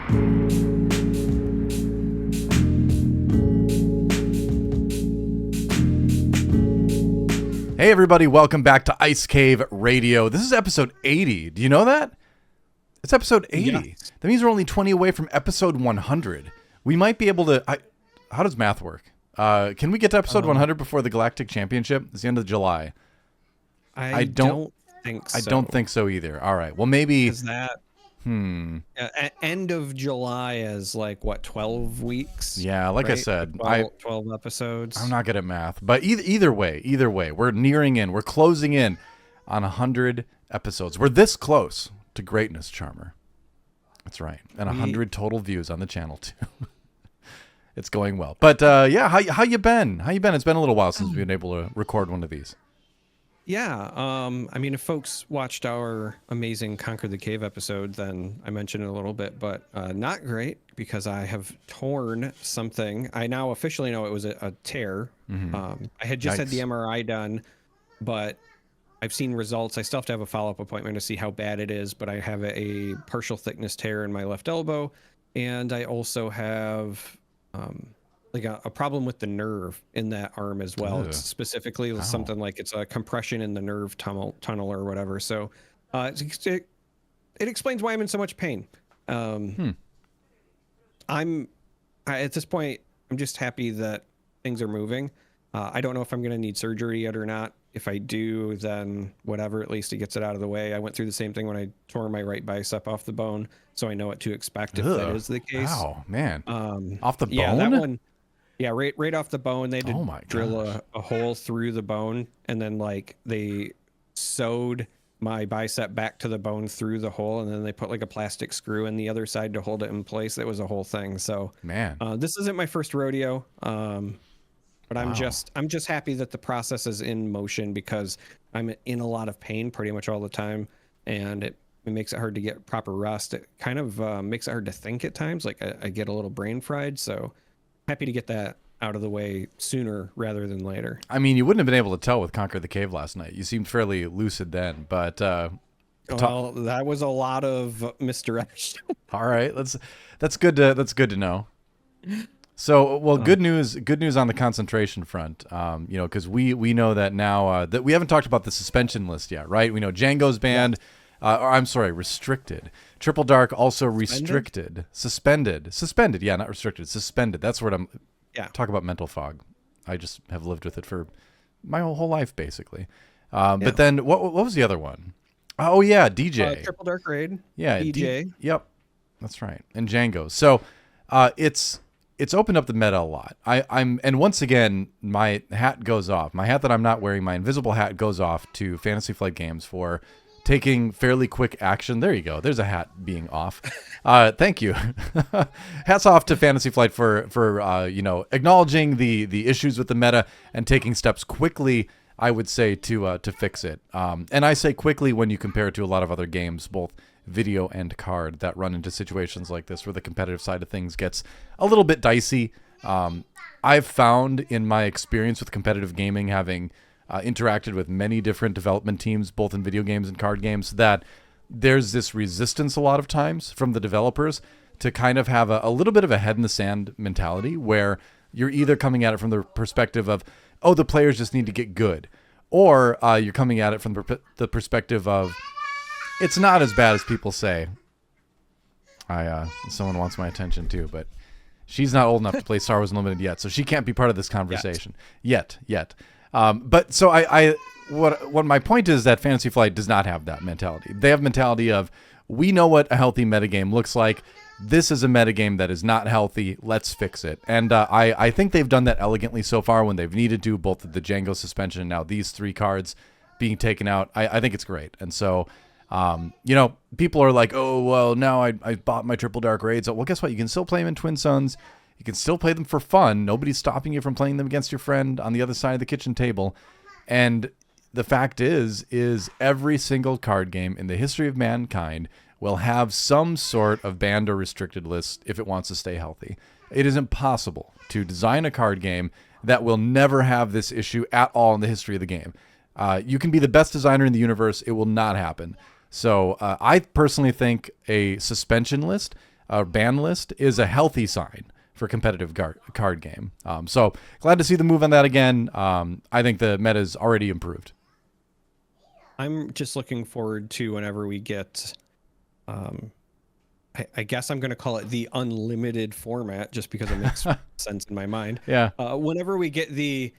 Hey everybody, welcome back to Ice Cave Radio. This is episode 80. Do you know that? It's episode 80. Yeah. That means we're only 20 away from episode 100. We might be able to... how does math work? Can we get to episode 100 before the Galactic Championship? It's the end of July. I don't think so. I don't think so either. All right. Well, maybe... Is that... end of July is like, what, 12 weeks? Yeah, like right? I said... 12 episodes. I'm not good at math. But either way, we're nearing in. We're closing in on 100 episodes. We're this close to greatness, Charmer. That's right. And 100 total views on the channel, too. It's going well. But, yeah, how you been? How you been? It's been a little while since we've been able to record one of these. Yeah, I mean, if folks watched our amazing Conquer the Cave episode, then I mentioned it a little bit, but not great because I have torn something. I now officially know it was a tear. Mm-hmm. I had just had the MRI done, but I've seen results. I still have to have a follow-up appointment to see how bad it is, but I have a partial thickness tear in my left elbow, and I also have... like a problem with the nerve in that arm as well. It's specifically something like it's a compression in the nerve tunnel or whatever. So it explains why I'm in so much pain. I'm at this point, I'm just happy that things are moving. I don't know if I'm going to need surgery yet or not. If I do, then whatever, at least it gets it out of the way. I went through the same thing when I tore my right bicep off the bone, so I know what to expect if that is the case. Wow, man. Off the bone? Yeah, that one. Yeah, right off the bone. They had to drill a hole through the bone, and then like they sewed my bicep back to the bone through the hole, and then they put like a plastic screw in the other side to hold it in place. That was a whole thing. So, man, this isn't my first rodeo, but I'm just happy that the process is in motion because I'm in a lot of pain pretty much all the time, and it makes it hard to get proper rest. It kind of makes it hard to think at times. Like I get a little brain fried, so. Happy to get that out of the way sooner rather than later. I mean, you wouldn't have been able to tell with Conquer the Cave last night. You seemed fairly lucid then, but well, that was a lot of misdirection. All right, that's good to know. So, well, good news on the concentration front. Because we know that now that we haven't talked about the suspension list yet, right? We know Django's banned. Restricted. Triple Dark also restricted. Suspended. Yeah, not restricted. Suspended. That's what I'm... Yeah. Talk about mental fog. I just have lived with it for my whole life, basically. But then, what was the other one? Oh, yeah, DJ. Triple Dark Raid. Yeah, DJ. Yep, that's right. And Django. So, it's opened up the meta a lot. And once again, my hat goes off. My hat that I'm not wearing, my invisible hat goes off to Fantasy Flight Games for... taking fairly quick action. There you go. There's a hat being off. Thank you. Hats off to Fantasy Flight for acknowledging the issues with the meta and taking steps quickly, I would say, to fix it. And I say quickly when you compare it to a lot of other games, both video and card, that run into situations like this where the competitive side of things gets a little bit dicey. I've found in my experience with competitive gaming, having interacted with many different development teams, both in video games and card games, that there's this resistance a lot of times from the developers to kind of have a little bit of a head in the sand mentality where you're either coming at it from the perspective of, oh, the players just need to get good, or you're coming at it from the perspective of, it's not as bad as people say. Someone wants my attention too, but she's not old enough to play Star Wars Unlimited yet, so she can't be part of this conversation yet. But so what my point is that Fantasy Flight does not have that mentality. They have mentality of, we know what a healthy metagame looks like. This is a metagame that is not healthy. Let's fix it. And I think they've done that elegantly so far when they've needed to, both the Django suspension and now these 3 cards being taken out. I think it's great. And so, people are like, oh, well, now I bought my Triple Dark Raids. Well, guess what? You can still play them in Twin Suns. You can still play them for fun. Nobody's stopping you from playing them against your friend on the other side of the kitchen table. And the fact is every single card game in the history of mankind will have some sort of banned or restricted list if it wants to stay healthy. It is impossible to design a card game that will never have this issue at all in the history of the game. You can be the best designer in the universe. It will not happen. So I personally think a suspension list ban list is a healthy sign for competitive card game. So glad to see the move on that again. I think the meta is already improved. I'm just looking forward to whenever we get, I guess I'm going to call it the unlimited format, just because it makes sense in my mind. Yeah. Whenever we get the,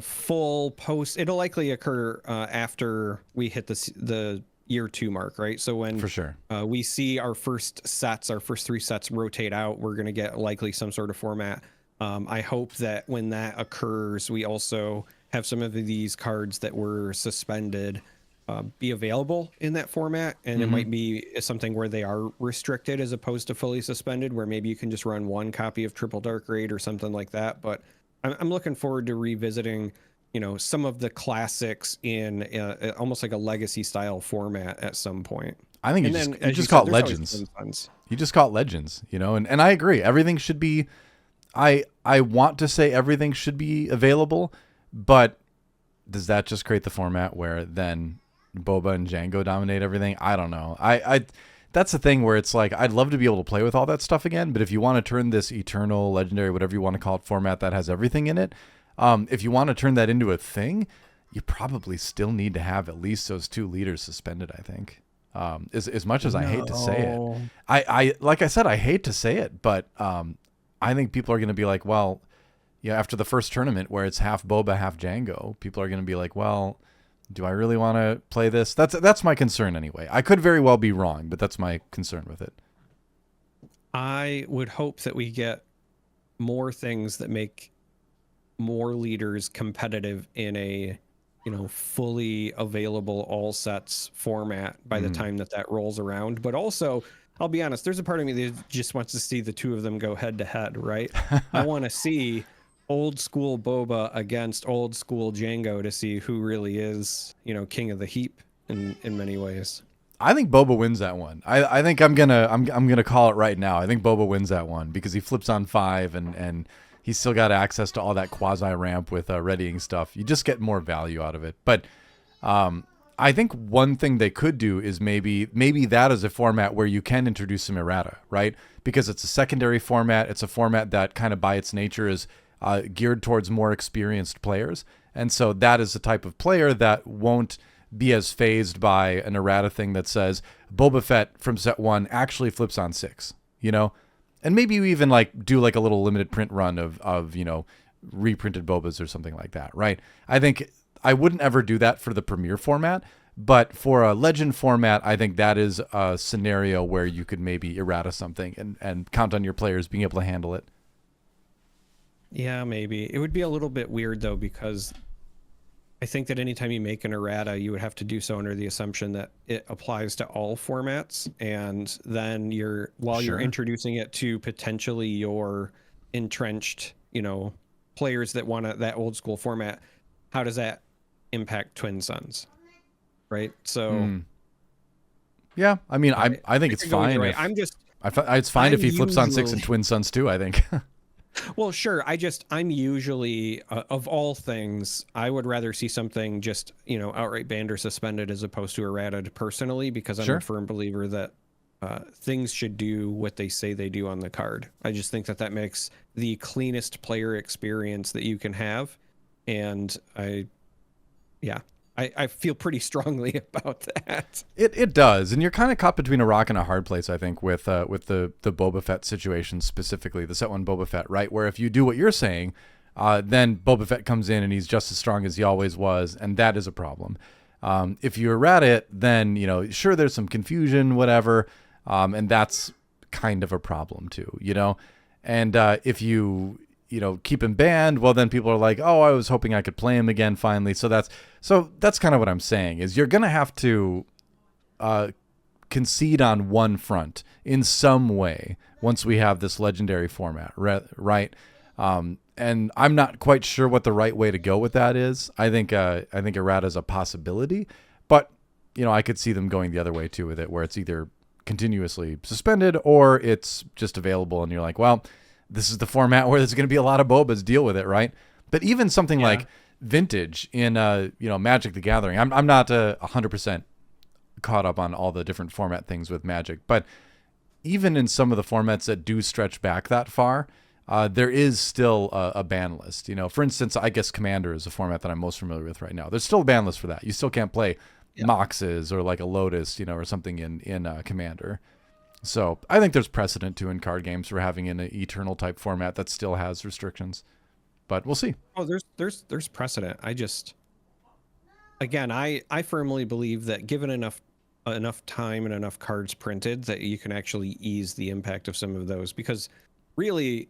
full post, it'll likely occur after we hit the year 2 mark, right? So when For sure. We see our first 3 sets rotate out, we're going to get likely some sort of format. I hope that when that occurs, we also have some of these cards that were suspended be available in that format, and it might be something where they are restricted as opposed to fully suspended, where maybe you can just run 1 copy of Triple Dark Raid or something like that. But I'm looking forward to revisiting some of the classics in almost like a legacy style format at some point. I think you just call it Legends. You just call it Legends, and I agree. Everything should be, I want to say everything should be available, but does that just create the format where then Boba and Django dominate everything? I don't know. That's the thing where it's like, I'd love to be able to play with all that stuff again, but if you want to turn this eternal, legendary, whatever you want to call it, format that has everything in it, if you want to turn that into a thing, you probably still need to have at least those 2 leaders suspended, I think. As much as I hate to say it. I like I said, I hate to say it, but I think people are going to be like, well, after the first tournament where it's half Boba, half Django, people are going to be like, well, do I really want to play this? That's my concern anyway. I could very well be wrong, but that's my concern with it. I would hope that we get more things that make more leaders competitive in a fully available all sets format by the time that rolls around. But also, I'll be honest, there's a part of me that just wants to see the 2 of them go head to head, right? I want to see old school Boba against old school Django to see who really is, king of the heap in many ways. I think Boba wins that one. I think I'm gonna call it right now. I think Boba wins that one because he flips on 5 and he's still got access to all that quasi ramp with readying stuff. You just get more value out of it. But I think one thing they could do is maybe that is a format where you can introduce some errata, right? Because it's a secondary format. It's a format that kind of by its nature is geared towards more experienced players. And so that is the type of player that won't be as phased by an errata thing that says Boba Fett from set 1 actually flips on 6, And maybe you even do a little limited print run of reprinted Bobas or something like that, right? I think I wouldn't ever do that for the Premier format, but for a Legend format, I think that is a scenario where you could maybe errata something and count on your players being able to handle it. Yeah, maybe. It would be a little bit weird, though, because I think that anytime you make an errata, you would have to do so under the assumption that it applies to all formats. And then you're introducing it to potentially your entrenched, players that want that old school format, how does that impact Twin Suns? Right? So... Yeah, I mean, I think it's fine. It's fine if he flips on 6 and Twin Suns too, I think. Well, sure. I'm usually, of all things, I would rather see something just, outright banned or suspended as opposed to errated personally, because I'm a firm believer that things should do what they say they do on the card. I just think that makes the cleanest player experience that you can have. And I feel pretty strongly about that. It does, and you're kind of caught between a rock and a hard place, I think, with the Boba Fett situation specifically, the set 1 Boba Fett, right? Where if you do what you're saying, then Boba Fett comes in and he's just as strong as he always was, and that is a problem. If you errata it, then sure, there's some confusion, whatever, and that's kind of a problem too, And if you keep him banned, well, then people are like, oh, I was hoping I could play him again finally. So that's kind of what I'm saying is you're going to have to concede on one front in some way once we have this legendary format, right? And I'm not quite sure what the right way to go with that is. I think errata is a possibility, but I could see them going the other way too with it, where it's either continuously suspended or it's just available and you're like, well, this is the format where there's going to be a lot of Bobas, deal with it, right? But even something like Vintage in Magic the Gathering, I'm not 100% caught up on all the different format things with Magic, but even in some of the formats that do stretch back that far, there is still a ban list. You know, for instance, I guess Commander is a format that I'm most familiar with right now. There's still a ban list for that. You still can't play Moxes or like a Lotus, you know, or something in Commander. So I think there's precedent to in card games for having an Eternal type format that still has restrictions, but we'll see. Oh, there's precedent. Again, I firmly believe that given enough time and enough cards printed, that you can actually ease the impact of some of those, because really,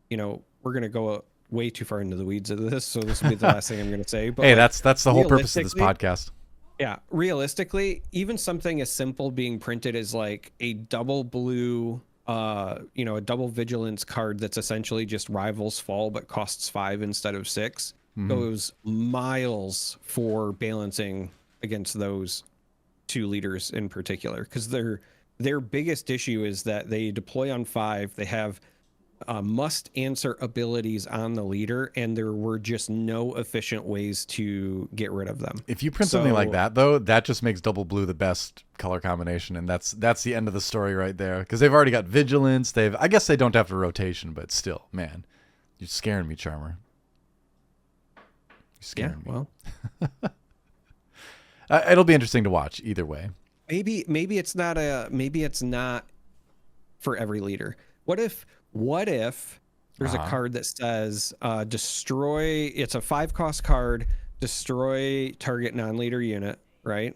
you know, we're going to go way too far into the weeds of this, so this will be the last thing I'm going to say. But hey, that's the whole purpose of this podcast. Yeah, realistically, even something as simple being printed as like a double blue, you know, a double vigilance card that's essentially just Rivals Fall but costs 5 instead of 6, goes miles for balancing against those two leaders in particular, because their biggest issue is that they deploy on 5, they have must answer abilities on the leader, and there were just no efficient ways to get rid of them. If you print something like that, though, that just makes double blue the best color combination, and that's the end of the story right there, because they've already got vigilance. I guess they don't have a rotation, but still, man, you're scaring me, Charmer. You're scaring me. Well, it'll be interesting to watch either way. Maybe it's not for every leader. What if there's a card that says destroy, it's a 5-cost card, destroy target non-leader unit, right?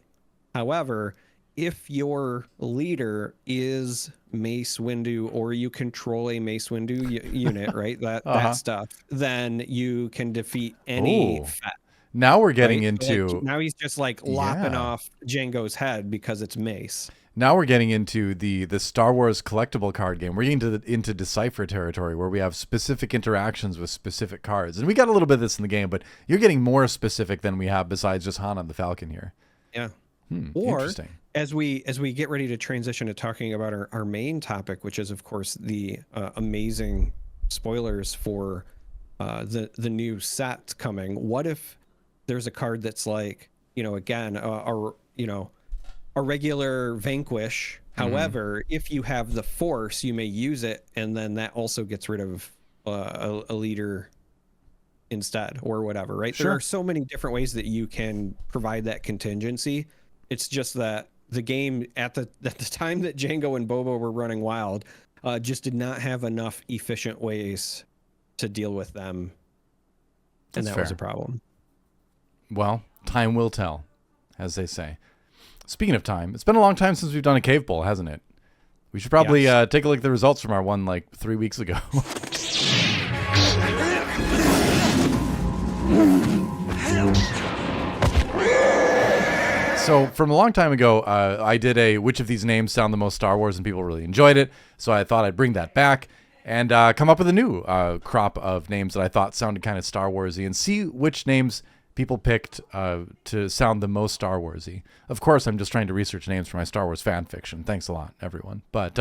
However, if your leader is Mace Windu, or you control a Mace Windu unit, right? That stuff, then you can defeat any Fett. Now we're getting into... So like, now he's just like lopping off Jango's head because it's Mace. Now we're getting into the Star Wars collectible card game. We're getting into Decipher territory, where we have specific interactions with specific cards. And we got a little bit of this in the game, but you're getting more specific than we have besides just Han on the Falcon here. Yeah. Or interesting. As we get ready to transition to talking about our main topic, which is of course the amazing spoilers for the new set coming. What if there's a card that's like, you know, again, a regular Vanquish. However, if you have the Force, you may use it, and then that also gets rid of a leader instead, or whatever, right? Sure. There are so many different ways that you can provide that contingency. It's just that the game at the time that Jango and Boba were running wild, just did not have enough efficient ways to deal with them, and that was a problem. Well, time will tell, as they say. Speaking of time, it's been a long time since we've done a cave bowl, hasn't it? We should probably take a look at the results from our one like 3 weeks ago. So from a long time ago, I did a which of these names sound the most Star Wars, and people really enjoyed it. So I thought I'd bring that back and come up with a new crop of names that I thought sounded kind of Star Warsy, and see which names people picked to sound the most Star Warsy. Of course, I'm just trying to research names for my Star Wars fan fiction. Thanks a lot, everyone. But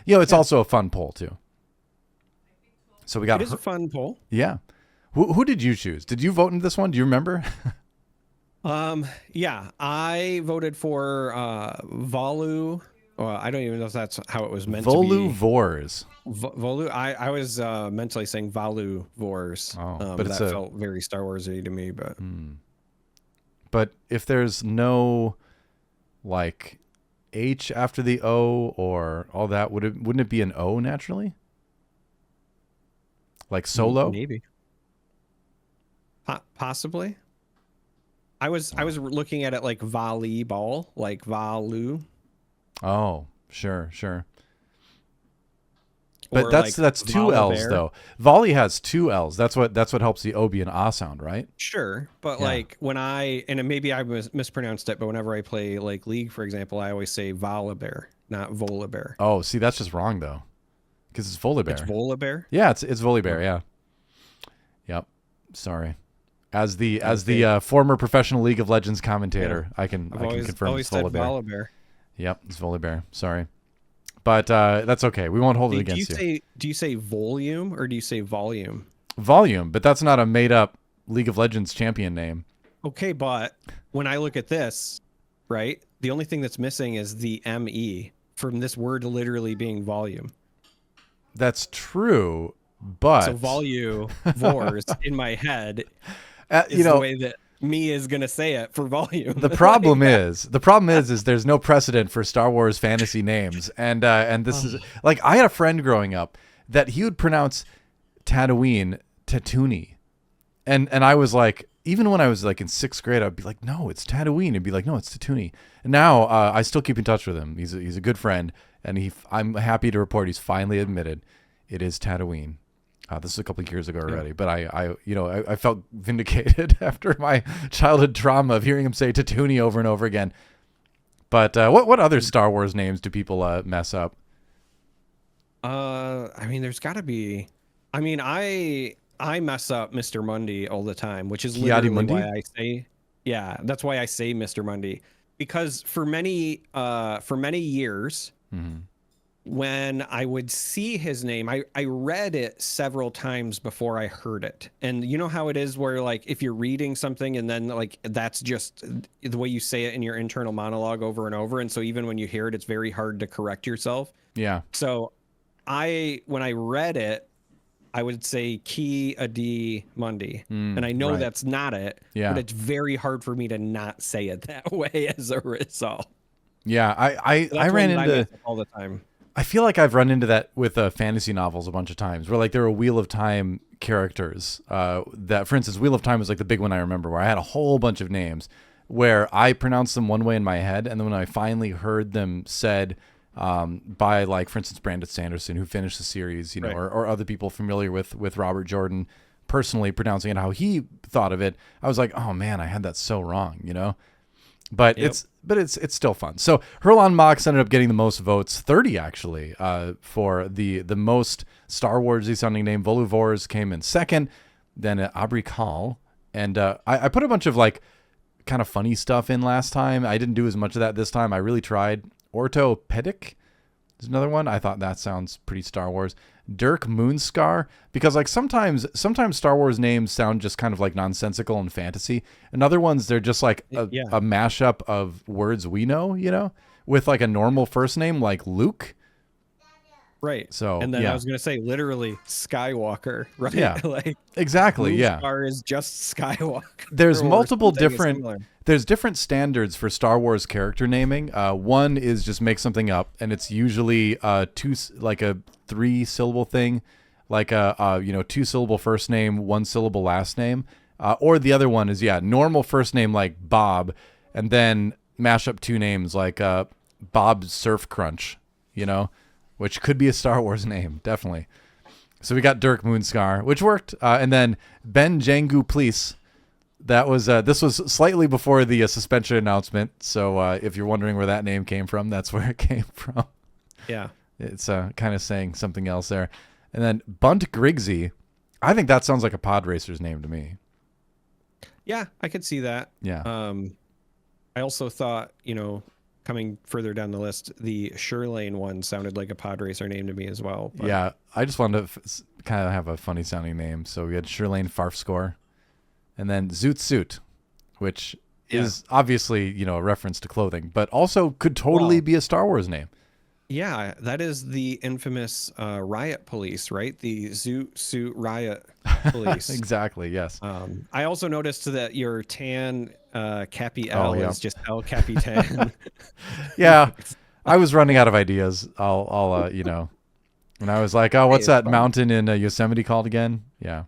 it's also a fun poll too. So we got. It is a fun poll. Yeah. Who did you choose? Did you vote in this one? Do you remember? Yeah, I voted for Volu. Well, I don't even know if that's how it was meant to be. Volu-Vors. Volu. I was mentally saying Valu-Vors. But that felt very Star Warsy to me. But but if there's no like H after the O or all that, wouldn't it be an O naturally? Like Solo? Maybe. Possibly. I was looking at it like volleyball, like Valu. Oh, sure. But Or that's like 2 L's Volibear. though. Volley has 2 L's. That's what helps the O be an ah sound, right? Sure, but like when maybe I mispronounced it, but whenever I play like League, for example, I always say Volibear, not Volibear. Oh, see, that's just wrong though, because it's Volibear. It's Volibear? Yeah, it's Volibear. Yeah. Yep. Sorry. As the former professional League of Legends commentator, I can confirm always it's said Volibear. Volibear. Yep, it's Volibear. Sorry. But that's okay. We won't hold it against you. Do you say volume or do you say volume? Volume, but that's not a made-up League of Legends champion name. Okay, but when I look at this, right, the only thing that's missing is the ME from this word literally being volume. That's true, but So vors in my head is you know, the way that me is gonna say it for volume. the problem is there's no precedent for Star Wars fantasy names, and this is like, I had a friend growing up that he would pronounce Tatooine Tatooine, and I was like, even when I was like in 6th grade, I'd be like, no, it's Tatooine. He'd be like, no, it's Tatooine. And now I still keep in touch with him. He's a good friend, and I'm happy to report he's finally admitted it is Tatooine. This is a couple of years ago already, but I felt vindicated after my childhood trauma of hearing him say Tatooine over and over again. But what other Star Wars names do people mess up? I mean, there's got to be. I mean, I mess up Mr. Mundy all the time, which is literally why I say, yeah, that's why I say Mr. Mundy, because for many years, when I would see his name, I read it several times before I heard it. And you know how it is where, like, if you're reading something and then, like, that's just the way you say it in your internal monologue over and over. And so even when you hear it, it's very hard to correct yourself. Yeah. So when I read it, I would say Ki Adi Mundi, and I know that's not it, but it's very hard for me to not say it that way as a result. Yeah, I ran into all the time. I feel like I've run into that with fantasy novels a bunch of times, where like there are Wheel of Time characters that, for instance, Wheel of Time was like the big one I remember, where I had a whole bunch of names where I pronounced them one way in my head, and then when I finally heard them said by, like, for instance, Brandon Sanderson, who finished the series, or other people familiar with Robert Jordan personally pronouncing it how he thought of it, I was like, oh man, I had that so wrong, But it's still fun. So Herlon Mox ended up getting the most votes, 30 actually, for the most Star Wars-y sounding name. Voluvors came in second, then Aubrey Call, and I put a bunch of like kind of funny stuff in last time. I didn't do as much of that this time. I really tried. Orthopedic is another one. I thought that sounds pretty Star Wars. Dirk Moonscar, because like sometimes Star Wars names sound just kind of like nonsensical and fantasy, and other ones they're just like a mashup of words we know, with like a normal first name like Luke. Right. So and then I was gonna say literally Skywalker, right? Yeah. Like exactly. Moonscar is just Skywalker. There's multiple different standards for Star Wars character naming. One is just make something up, and it's usually a 3-syllable thing, like a 2-syllable first name, 1-syllable last name. Or the other one is normal first name like Bob, and then mash up 2 names like Bob Surf Crunch, which could be a Star Wars name, definitely. So we got Dirk Moonscar, which worked, and then Ben Jangu Please. That was this was slightly before the suspension announcement. So if you're wondering where that name came from, that's where it came from. Yeah, it's kind of saying something else there. And then Bunt Grigsy, I think that sounds like a pod racer's name to me. Yeah, I could see that. Yeah. I also thought, coming further down the list, the Sherlane one sounded like a pod racer name to me as well. But... Yeah, I just wanted to kind of have a funny sounding name. So we had Sherlane Farfscore. And then Zoot Suit, which is obviously, a reference to clothing, but also could totally be a Star Wars name. Yeah, that is the infamous Riot Police, right? The Zoot Suit Riot Police. Exactly, yes. I also noticed that your tan Cappy L is just El Capitan. Yeah, I was running out of ideas. I'll and I was like, oh, what's that mountain in Yosemite called again? Yeah,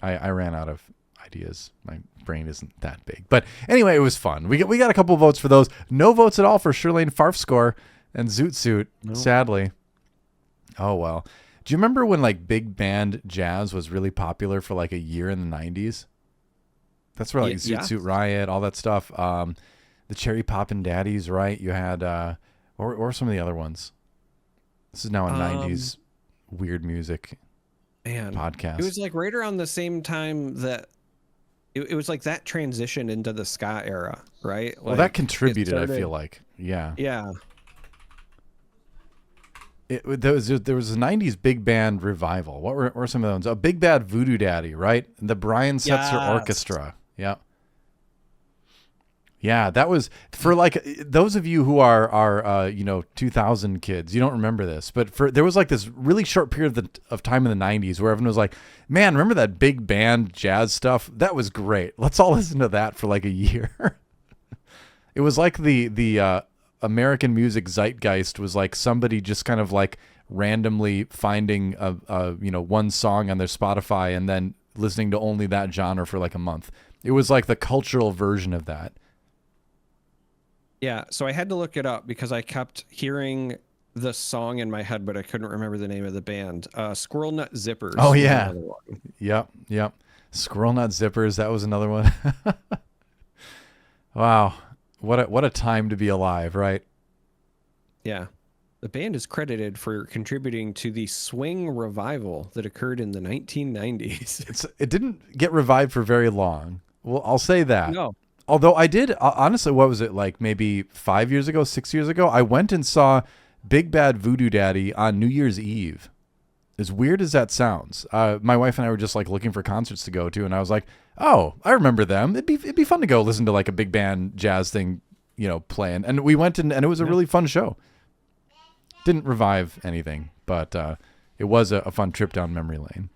I ran out of ideas. My brain isn't that big, but anyway, it was fun. We got a couple votes for those. No votes at all for Sherlane Farfscore and Zoot Suit. Nope. Sadly. Oh well. Do you remember when like big band jazz was really popular for like a year in the 90s? That's where like Zoot Suit Riot, all that stuff. The Cherry Poppin' Daddies, right? You had or some of the other ones. This is now a 90s weird music podcast. It was like right around the same time that it was like that transition into the ska era, right? Like, well, that contributed, I feel like. Yeah. Yeah. There was a 90s big band revival. What were some of those? A Big Bad Voodoo Daddy, right? The Brian Setzer Orchestra. Yeah. Yeah, that was for like those of you who are 2000 kids. You don't remember this, but there was like this really short period of time in the 90s where everyone was like, "Man, remember that big band jazz stuff? That was great. Let's all listen to that for like a year." It was like the American music zeitgeist was like somebody just kind of like randomly finding a one song on their Spotify and then listening to only that genre for like a month. It was like the cultural version of that. Yeah, so I had to look it up because I kept hearing the song in my head, but I couldn't remember the name of the band. Squirrel Nut Zippers. Oh yeah, yep. Squirrel Nut Zippers. That was another one. Wow, what a time to be alive, right? Yeah, the band is credited for contributing to the swing revival that occurred in the 1990s. It didn't get revived for very long. Well, I'll say that. No. Although I did, honestly, what was it, like maybe 5 years ago, 6 years ago? I went and saw Big Bad Voodoo Daddy on New Year's Eve. As weird as that sounds, my wife and I were just like looking for concerts to go to, and I was like, "Oh, I remember them. It'd be fun to go listen to like a big band jazz thing, playing." And we went and it was a really fun show. Didn't revive anything, but it was a fun trip down memory lane.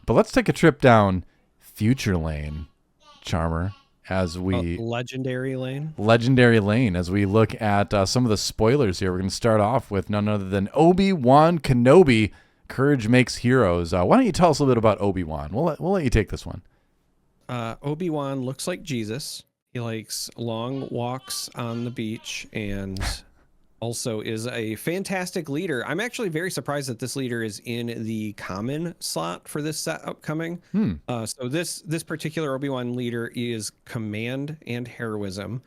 But let's take a trip down future lane, Charmer, as we legendary lane as we look at some of the spoilers here. We're going to start off with none other than Obi-Wan Kenobi. Courage makes heroes. Why don't you tell us a little bit about Obi-Wan? We'll let you take this one. Obi-Wan looks like Jesus. He likes long walks on the beach and also is a fantastic leader. I'm actually very surprised that this leader is in the common slot for this set upcoming. So this particular Obi-Wan leader is command and heroism.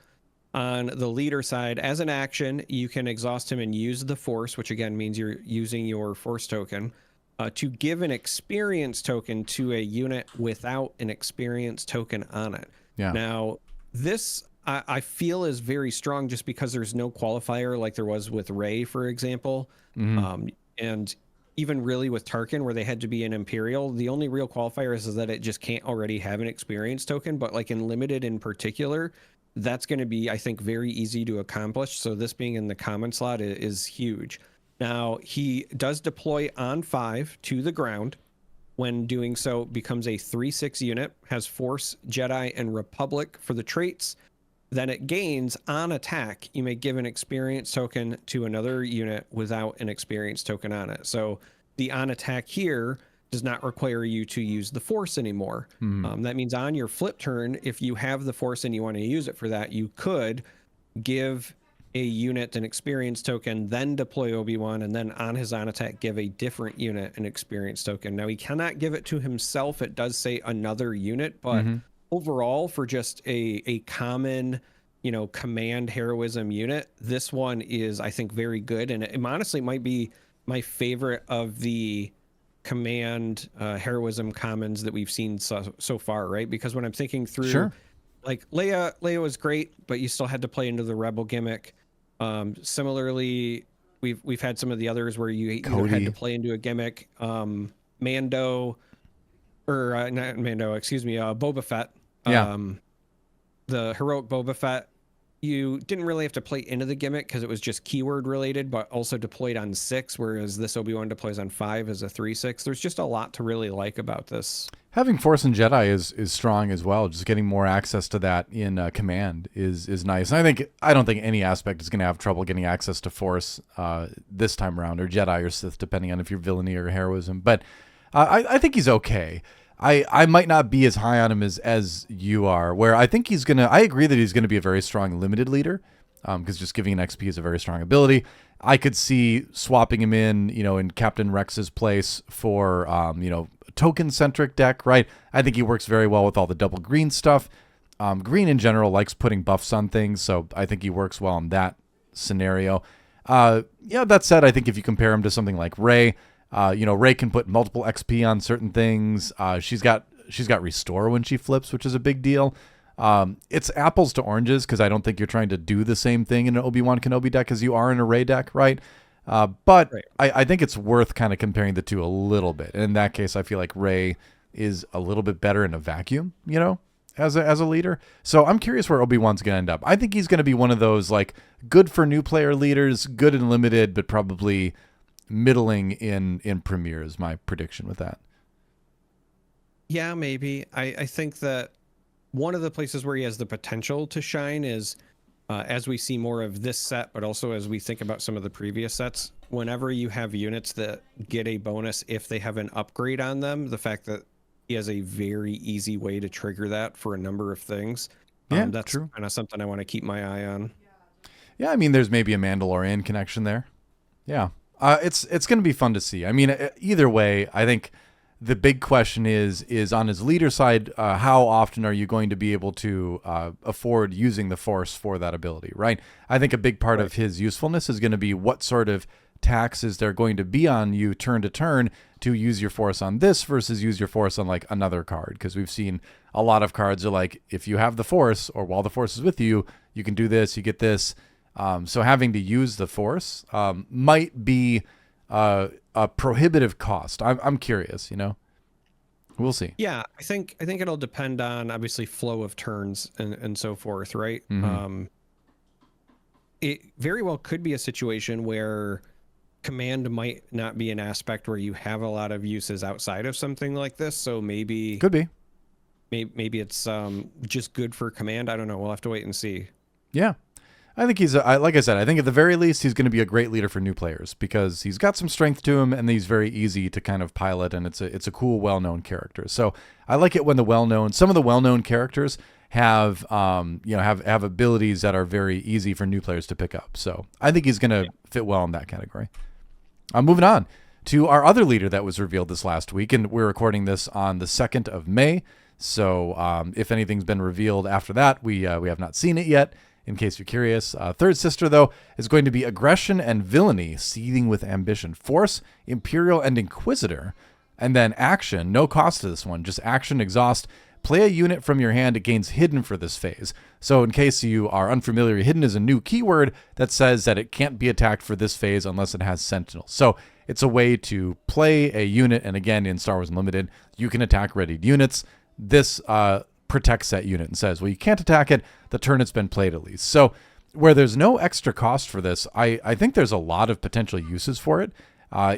On the leader side, as an action, you can exhaust him and use the Force, which again means you're using your Force token, to give an experience token to a unit without an experience token on it. Yeah. Now, this I feel is very strong just because there's no qualifier like there was with Rey, for example. And even really with Tarkin, where they had to be an Imperial, the only real qualifier is that it just can't already have an experience token. But like in Limited in particular, that's going to be, I think, very easy to accomplish. So this being in the common slot is huge. Now, he does deploy on 5 to the ground. When doing so, becomes a 3/6 unit, has Force, Jedi, and Republic for the traits. Then it gains on attack. You may give an experience token to another unit without an experience token on it. So the on attack here does not require you to use the Force anymore. That means on your flip turn, if you have the Force and you want to use it for that, you could give a unit an experience token, then deploy Obi-Wan, and then on his on attack, give a different unit an experience token. Now, he cannot give it to himself. It does say another unit, but overall, for just a common, command heroism unit, this one is, I think, very good. And it honestly might be my favorite of the command heroism commons that we've seen so far, right? Because when I'm thinking through, like Leia was great, but you still had to play into the rebel gimmick. Similarly, we've had some of the others where you either had to play into a gimmick. Mando, or not Mando, excuse me, Boba Fett. The heroic Boba Fett, you didn't really have to play into the gimmick because it was just keyword related, but also deployed on 6, whereas this Obi-Wan deploys on 5 as a 3/6. There's just a lot to really like about this. Having Force and Jedi is strong as well. Just getting more access to that in command is nice. And I don't think any aspect is going to have trouble getting access to Force this time around, or Jedi or Sith, depending on if you're villainy or heroism. But I think he's okay. I might not be as high on him as you are, where I think I agree that he's going to be a very strong limited leader, because just giving an XP is a very strong ability. I could see swapping him in Captain Rex's place for, token-centric deck, right? I think he works very well with all the double green stuff. Green in general likes putting buffs on things, so I think he works well in that scenario. That said, I think if you compare him to something like Rey, Rey can put multiple XP on certain things. She's got restore when she flips, which is a big deal. It's apples to oranges because I don't think you're trying to do the same thing in an Obi-Wan Kenobi deck as you are in a Rey deck, right? But right. I think it's worth kind of comparing the two a little bit. And in that case, I feel like Rey is a little bit better in a vacuum, as a leader. So I'm curious where Obi-Wan's going to end up. I think he's going to be one of those like good for new player leaders, good in limited, but probably middling in Premier is my prediction with that. Yeah, maybe. I think that one of the places where he has the potential to shine is as we see more of this set, but also as we think about some of the previous sets, whenever you have units that get a bonus if they have an upgrade on them, the fact that he has a very easy way to trigger that for a number of things. Yeah, that's true. kind of something I want to keep my eye on. Yeah, I mean, there's maybe a Mandalorian connection there. Yeah, it's going to be fun to see. I mean, either way, I think the big question is on his leader side, how often are you going to be able to afford using the Force for that ability, right? I think a big part of his usefulness is going to be what sort of taxes they're going to be on you turn to turn to use your Force on this versus use your Force on like another card. Because we've seen a lot of cards are like, if you have the Force or while the Force is with you, you can do this, you get this. So having to use the Force might be a prohibitive cost. I'm curious, we'll see. Yeah, I think it'll depend on obviously flow of turns and so forth, right? Mm-hmm. It very well could be a situation where command might not be an aspect where you have a lot of uses outside of something like this. So maybe could be. Maybe it's just good for command. I don't know. We'll have to wait and see. Yeah. I think like I said, I think at the very least he's going to be a great leader for new players because he's got some strength to him and he's very easy to kind of pilot, and it's a cool, well-known character. So I like it when some of the well-known characters have have abilities that are very easy for new players to pick up. So I think he's going to fit well in that category. Moving on to our other leader that was revealed this last week, and we're recording this on the 2nd of May. So if anything's been revealed after that, we have not seen it yet. In case you're curious, third sister, though, is going to be aggression and villainy, seething with ambition, force, imperial, and inquisitor. And then action, no cost to this one, just action, exhaust. Play a unit from your hand. It gains hidden for this phase. So in case you are unfamiliar, hidden is a new keyword that says that it can't be attacked for this phase unless it has sentinel. So it's a way to play a unit. And again, in Star Wars Unlimited, you can attack readied units. This protects that unit and says, well, you can't attack it the turn it's been played at least. So where there's no extra cost for this, I think there's a lot of potential uses for it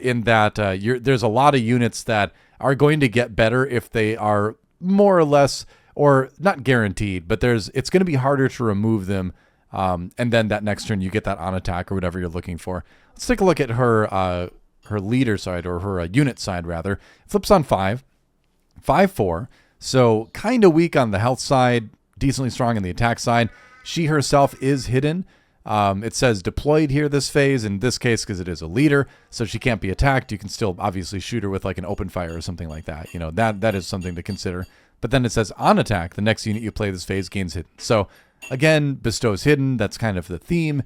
in that there's a lot of units that are going to get better if they are more or less, or not guaranteed, but it's going to be harder to remove them. And then that next turn you get that on attack or whatever you're looking for. Let's take a look at her leader side, or her unit side rather. Flips on 5/4. So kind of weak on the health side, decently strong on the attack side. She herself is hidden. It says deployed here this phase, in this case because it is a leader, so she can't be attacked. You can still obviously shoot her with like an open fire or something like that. That is something to consider. But then it says on attack, the next unit you play this phase gains hidden. So again, bestows hidden. That's kind of the theme.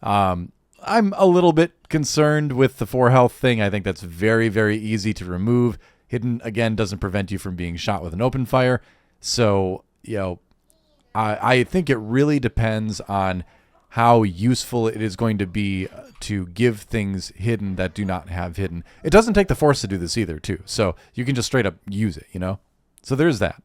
I'm a little bit concerned with the 4 health thing. I think that's very, very easy to remove. Hidden, again, doesn't prevent you from being shot with an open fire. So, I think it really depends on how useful it is going to be to give things hidden that do not have hidden. It doesn't take the Force to do this either, too. So you can just straight up use it, So there's that.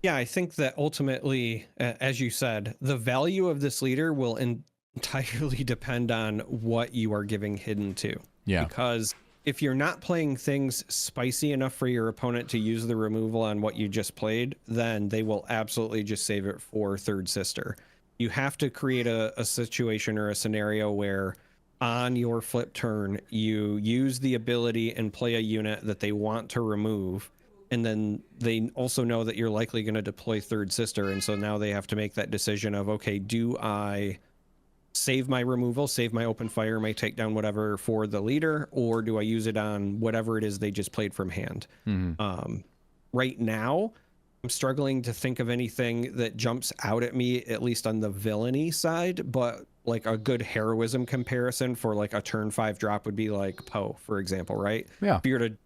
Yeah, I think that ultimately, as you said, the value of this leader will entirely depend on what you are giving hidden to. Yeah. Because if you're not playing things spicy enough for your opponent to use the removal on what you just played, then they will absolutely just save it for third sister. You have to create a situation or a scenario where on your flip turn, you use the ability and play a unit that they want to remove. And then they also know that you're likely going to deploy third sister. And so now they have to make that decision of, okay, do I save my removal, save my open fire, my takedown, whatever for the leader, or do I use it on whatever it is they just played from hand? Mm-hmm. Right now, I'm struggling to think of anything that jumps out at me, at least on the villainy side, but like a good heroism comparison for like a turn 5 drop would be like Poe, for example, right? Yeah. If you're to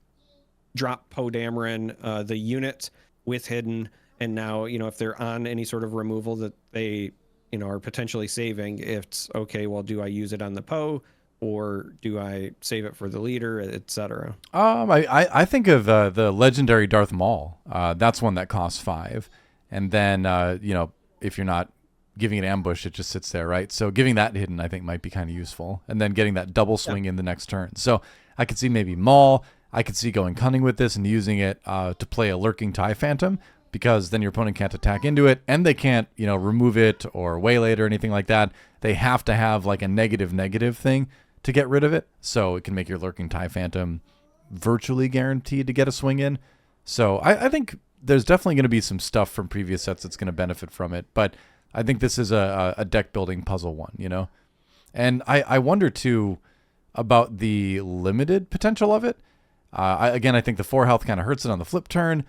drop Poe Dameron, the unit with hidden, and now, if they're on any sort of removal that they are potentially saving, it's okay, well, do I use it on the Poe? or do I save it for the leader, etc.? I think of the legendary Darth Maul. That's one that costs 5, and then if you're not giving it ambush, it just sits there, right? So giving that hidden, I think, might be kind of useful, and then getting that double swing in the next turn. So I could see maybe Maul. I could see going cunning with this and using it to play a lurking TIE Phantom, because then your opponent can't attack into it, and they can't remove it or waylay it or anything like that. They have to have like a negative thing to get rid of it, so it can make your lurking TIE Phantom virtually guaranteed to get a swing in. So I think there's definitely going to be some stuff from previous sets that's going to benefit from it, but I think this is a deck building puzzle one, and I wonder too about the limited potential of it. I think the 4 health kind of hurts it on the flip turn.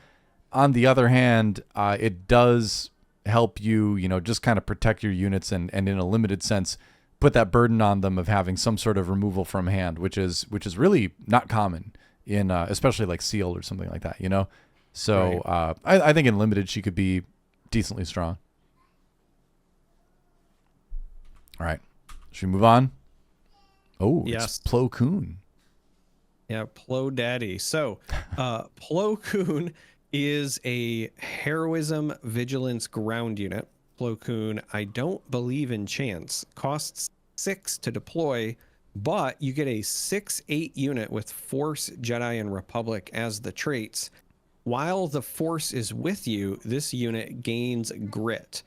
On the other hand, it does help you, just kind of protect your units and in a limited sense put that burden on them of having some sort of removal from hand, which is really not common in especially like sealed or something like that, So right. I think in limited she could be decently strong. All right, should we move on? Oh, yes. It's Plo Koon. Yeah, Plo Daddy. So Plo Koon is a heroism vigilance ground unit. Plo Koon, I don't believe in chance. Costs 6 to deploy, but you get a 6/8 unit with Force, Jedi, and Republic as the traits. While the Force is with you, this unit gains grit.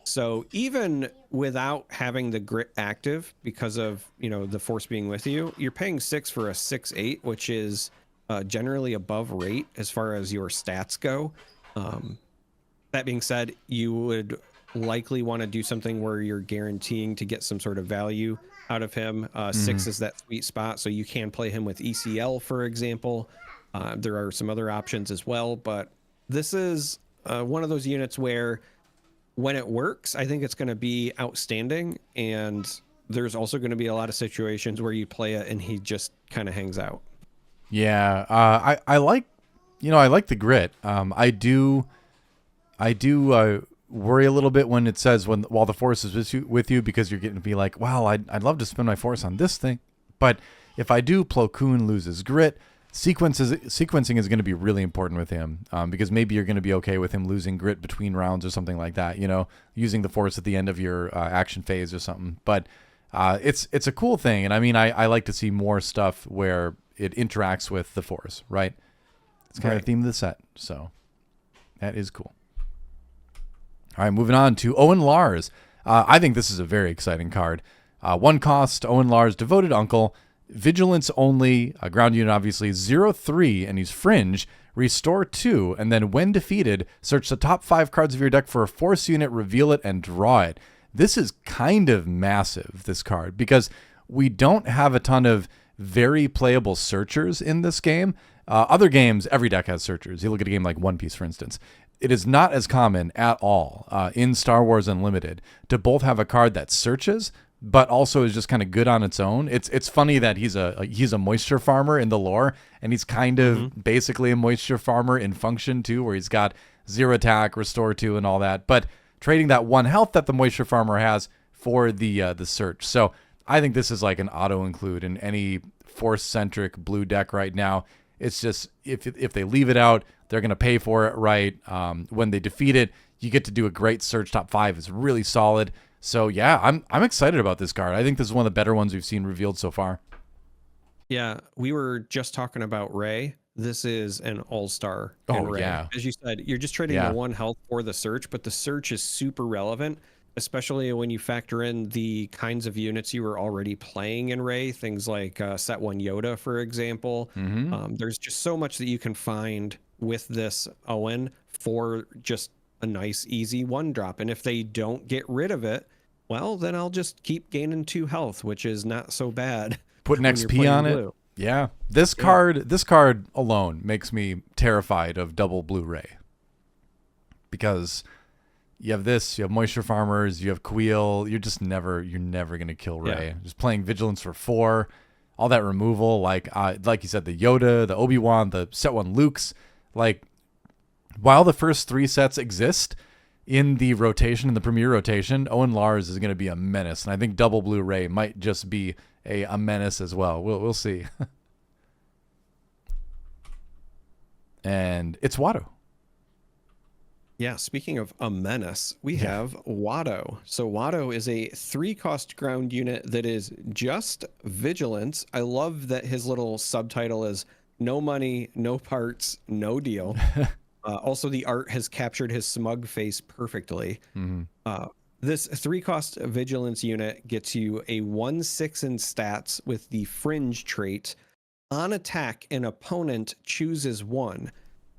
So even without having the grit active because of the Force being with you, you're paying 6 for a 6/8, which is generally above rate as far as your stats go. That being said, you would likely want to do something where you're guaranteeing to get some sort of value out of him. 6 is that sweet spot, so you can play him with ECL, for example. There are some other options as well, but this is one of those units where when it works, I think it's going to be outstanding, and there's also going to be a lot of situations where you play it and he just kind of hangs out. Yeah, I like the grit. I do worry a little bit when it says while the Force is with you, because you're getting to be like, wow, I'd love to spend my Force on this thing, but if I do, Plo Koon loses grit. Sequencing is going to be really important with him, because maybe you're going to be okay with him losing grit between rounds or something like that, using the Force at the end of your action phase or something. But it's a cool thing, and I mean I like to see more stuff where it interacts with the Force, right? It's kind of the theme of the set, so that is cool. All right, moving on to Owen Lars. I think this is a very exciting card. 1 cost, Owen Lars, Devoted Uncle, Vigilance only, a ground unit obviously, 0/3, and he's Fringe, restore 2, and then when defeated, search the top 5 cards of your deck for a Force unit, reveal it, and draw it. This is kind of massive, this card, because we don't have a ton of very playable searchers in this game. Other games, every deck has searchers. You look at a game like One Piece, for instance. It is not as common at all in Star Wars Unlimited to both have a card that searches, but also is just kind of good on its own. It's funny that he's a moisture farmer in the lore, and he's kind of basically a moisture farmer in function too, where he's got 0 attack, restore 2, and all that, but trading that 1 health that the moisture farmer has for the search. So I think this is like an auto include in any Force-centric blue deck right now. It's just if they leave it out, they're going to pay for it, right? When they defeat it, you get to do a great search. Top 5 is really solid. So yeah, I'm excited about this card. I think this is one of the better ones we've seen revealed so far. Yeah, we were just talking about Rey. This is an all-star. Rey. Yeah. As you said, you're just trading the 1 health for the search, but the search is super relevant, especially when you factor in the kinds of units you were already playing in Rey. Things like set 1 Yoda, for example. There's just so much that you can find with this Owen for just a nice, easy 1-drop. And if they don't get rid of it, well, then I'll just keep gaining 2 health, which is not so bad. Put an XP on it. Yeah. This card alone makes me terrified of double Blu-ray, because you have this, you have Moisture Farmers, you have Queel. You're never going to kill Rey. Yeah. Just playing Vigilance for 4, all that removal, like you said, the Yoda, the Obi-Wan, the set 1 Luke's, like, while the first 3 sets exist in the rotation, in the premier rotation, Owen Lars is going to be a menace. And I think double Blu-ray might just be a menace as well. We'll see. And it's Watto. Yeah, speaking of a menace, we have Watto. So Watto is a 3-cost ground unit that is just vigilance. I love that his little subtitle is no money, no parts, no deal. Also, the art has captured his smug face perfectly. This 3-cost vigilance unit gets you a 1/6 in stats with the fringe trait. On attack, an opponent chooses one.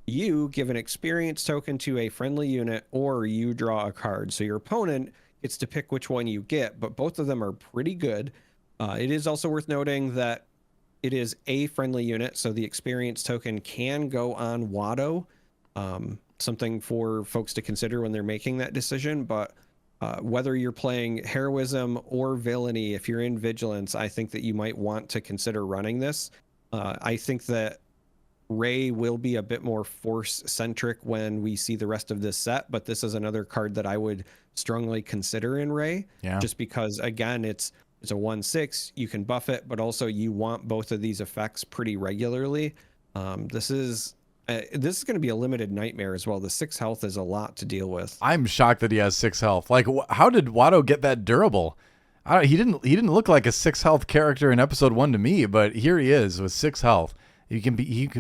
You give an experience token to a friendly unit, or you draw a card. So your opponent gets to pick which one you get, but both of them are pretty good. It is also worth noting that it is a friendly unit, so the experience token can go on Watto. Something for folks to consider when they're making that decision. But whether you're playing heroism or villainy, if you're in vigilance, I think that you might want to consider running this. I think that Ray will be a bit more force centric when we see the rest of this set, but this is another card that I would strongly consider in Ray. Just because, again, it's a 1/6, you can buff it, but also you want both of these effects pretty regularly. This is going to be a limited nightmare as well. The 6 health is a lot to deal with. I'm shocked that he has 6 health. Like, how did Watto get that durable? He didn't look like a 6 health character in episode 1 to me, but here he is with 6 health. He can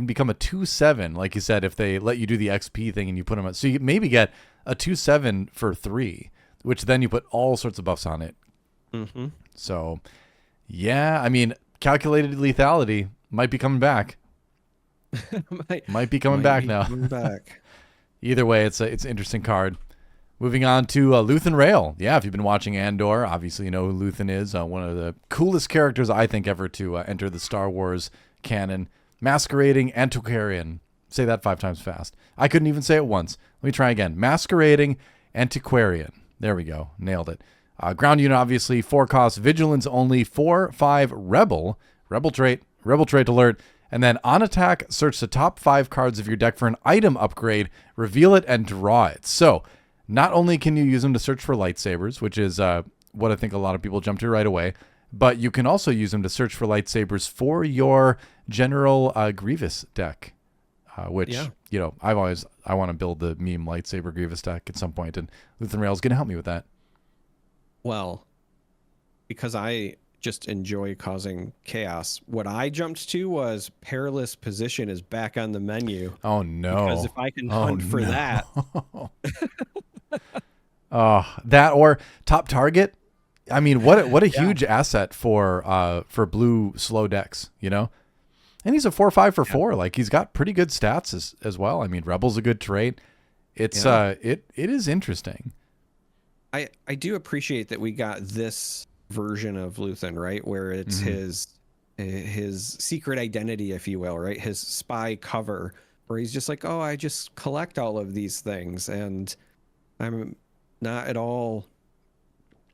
become a 2/7, like you said, if they let you do the XP thing and you put him on. So you maybe get a 2/7 for 3, which then you put all sorts of buffs on it. So, yeah, I mean, calculated lethality might be coming back. might be coming back now. Either way, it's an interesting card. Moving on to Luthen Rail. Yeah, if you've been watching Andor, obviously you know who Luthen is. One of the coolest characters, I think, ever to enter the Star Wars canon. Masquerading Antiquarian. Say that 5 times fast. I couldn't even say it once. Let me try again. Masquerading Antiquarian. There we go. Nailed it. Ground unit, obviously. 4 costs. Vigilance only. 4/5 Rebel. Rebel trait alert. And then on attack, search the top 5 cards of your deck for an item upgrade. Reveal it and draw it. So not only can you use them to search for lightsabers, which is what I think a lot of people jump to right away, but you can also use them to search for lightsabers for your General Grievous deck, which, you know, I want to build the meme lightsaber Grievous deck at some point, and Luthen Rail is going to help me with that. Well, because I just enjoy causing chaos, what I jumped to was Perilous Position is back on the menu. Oh, no. Because if I can hunt for that. That or Top Target. I mean, what a huge asset for blue slow decks, you know? And he's a 4/5 for 4. Like, he's got pretty good stats as well. I mean, Rebel's a good trait. It's it is interesting. I do appreciate that we got this version of Luthen, right? Where it's his secret identity, if you will, right? His spy cover, where he's just like, oh, I just collect all of these things, and I'm not at all,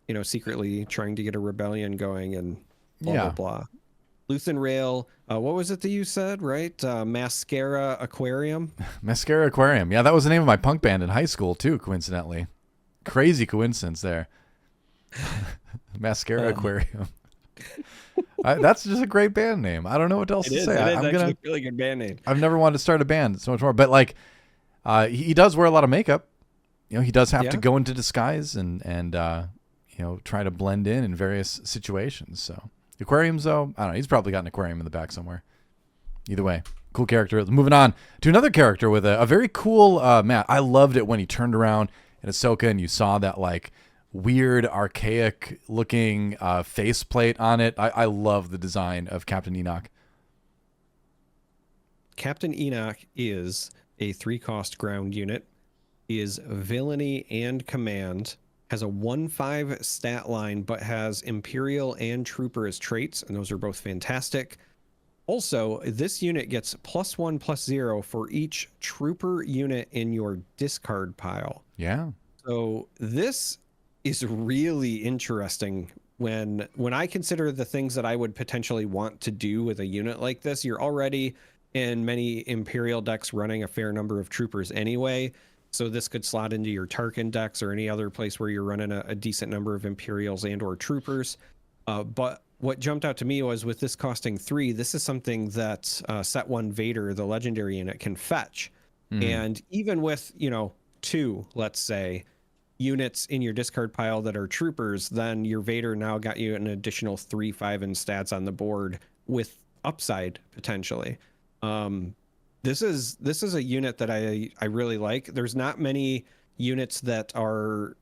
you know, secretly trying to get a rebellion going and blah, blah, blah. Luthen Rail, what was it that you said, right? Mascara Aquarium? Mascara Aquarium. Yeah, that was the name of my punk band in high school, too, coincidentally. Crazy coincidence there. Mascara Aquarium. That's just a great band name. I don't know what else to say. It is actually a really good band name. I've never wanted to start a band so much more. But, like, he does wear a lot of makeup. You know, he does have to go into disguise and you know, try to blend in various situations. So aquariums, though, I don't know. He's probably got an aquarium in the back somewhere. Either way, cool character. Moving on to another character with a very cool mat. I loved it when he turned around in Ahsoka and you saw that, like, weird, archaic looking faceplate on it. I love the design of Captain Enoch. Captain Enoch is a 3-cost ground unit. He is villainy and command. Has a 1/5 stat line, but has Imperial and Trooper as traits, and those are both fantastic. Also, this unit gets +1/+0 for each Trooper unit in your discard pile. Yeah. So this is really interesting when I consider the things that I would potentially want to do with a unit like this. You're already in many Imperial decks running a fair number of Troopers anyway. So this could slot into your Tarkin decks or any other place where you're running a decent number of Imperials and or Troopers. But what jumped out to me was with this costing 3, this is something that set 1 Vader, the legendary unit, can fetch. And even with, 2, let's say, units in your discard pile that are troopers, then your Vader now got you an additional 3, 5 in stats on the board with upside potentially. This is a unit that I really like. There's not many units that are